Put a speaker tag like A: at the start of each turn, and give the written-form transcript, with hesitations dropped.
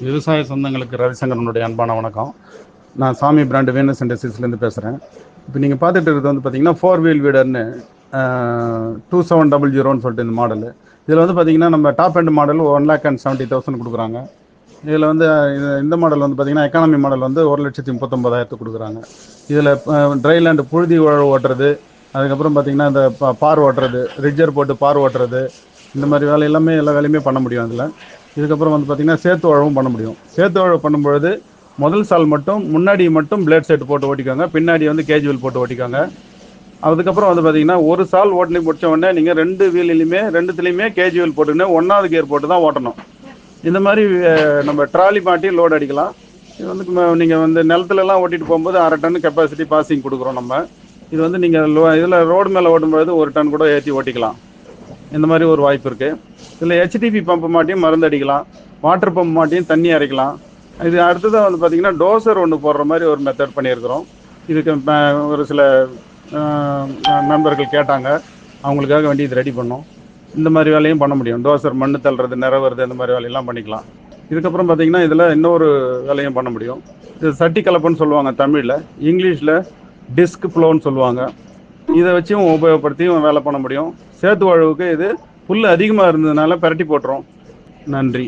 A: விவசாய சொந்தங்களுக்கு ரவிசங்கரனுடைய அன்பான வணக்கம். நான் சாமி பிராண்டு வேனஸ் இண்டஸ்ட்ரீஸ்லேருந்து பேசுகிறேன். இப்போ நீங்கள் பார்த்துட்டு இருக்கிறது வந்து பார்த்தீங்கன்னா 4-வீல் வீடர்னு 2700 சொல்லிட்டு இந்த மாடலு. இதில் வந்து பார்த்தீங்கன்னா நம்ம டாப் எண்ட் மாடல் 1,70,000 கொடுக்குறாங்க. இதில் வந்து இந்த மாடல் வந்து பார்த்தீங்கன்னா எக்கானமி மாடல் வந்து 1,39,000 கொடுக்குறாங்க. இதில் ட்ரைலேண்டு புழுதி ஓட்டுறது, அதுக்கப்புறம் பார்த்தீங்கன்னா இந்த பார் ஓட்டுறது, ரிஜர் போட்டு பார் ஓட்டுறது, இந்த மாதிரி வேலை எல்லாமே எல்லா வேலையுமே பண்ண முடியும் அதில். இதுக்கப்புறம் வந்து பார்த்தீங்கன்னா சேத்து உழவும் பண்ண முடியும். சேத்து உழவு பண்ணும்பொழுது முதல் சால் மட்டும் முன்னாடி மட்டும் பிளேட் செட் போட்டு ஓட்டிக்கோங்க, பின்னாடி வந்து கேஜுவல் போட்டு ஓட்டிக்கோங்க. அதுக்கப்புறம் வந்து பார்த்தீங்கன்னா ஒரு சால் ஓட்டி முடிச்ச உடனே நீங்கள் ரெண்டு வீலையுமே ரெண்டுத்துலேயுமே கேஜுவல் போட்டுன்னு 1வது கியர் போட்டு தான் ஓட்டணும். இந்த மாதிரி நம்ம ட்ராலி மாட்டி லோடு அடிக்கலாம். இது வந்து நீங்கள் வந்து நிலத்துலலாம் ஓட்டிட்டு போகும்போது 1/2 டன் கெப்பாசிட்டி பாசிங் கொடுக்குறோம் நம்ம. இது வந்து நீங்கள் இதில் ரோடு மேலே ஓட்டும்போது 1 டன் கூட ஏற்றி ஓட்டிக்கலாம். இந்த மாதிரி ஒரு வாய்ப்பு இருக்குது. இதில் ஹெச்டிபி பம்பு மாட்டியும் மருந்து அடிக்கலாம், வாட்டர் பம்ப் மாட்டியும் தண்ணி அரைக்கலாம். இது அடுத்ததாக வந்து பார்த்திங்கன்னா டோசர் ஒன்று போடுற மாதிரி ஒரு மெத்தட் பண்ணியிருக்கிறோம். இதுக்கு ஒரு சில நண்பர்கள் கேட்டாங்க, அவங்களுக்காக வேண்டி இது ரெடி பண்ணோம். இந்த மாதிரி வேலையும் பண்ண முடியும். டோசர் மண் தள்ளுறது, நிறவுறது, இந்த மாதிரி வேலையெல்லாம் பண்ணிக்கலாம். இதுக்கப்புறம் பார்த்திங்கன்னா இதில் இன்னொரு வேலையும் பண்ண முடியும். இது சட்டி கலப்புன்னு சொல்லுவாங்க தமிழில், இங்கிலீஷில் டிஸ்க் ஃப்ளோன்னு சொல்லுவாங்க. இதை வச்சும் உபயோகப்படுத்தியும் வேலை பண்ண முடியும். சேத்து உழவுக்கு இது புல் அதிகமாக இருந்ததுனால பிரட்டி போட்டுரும். நன்றி.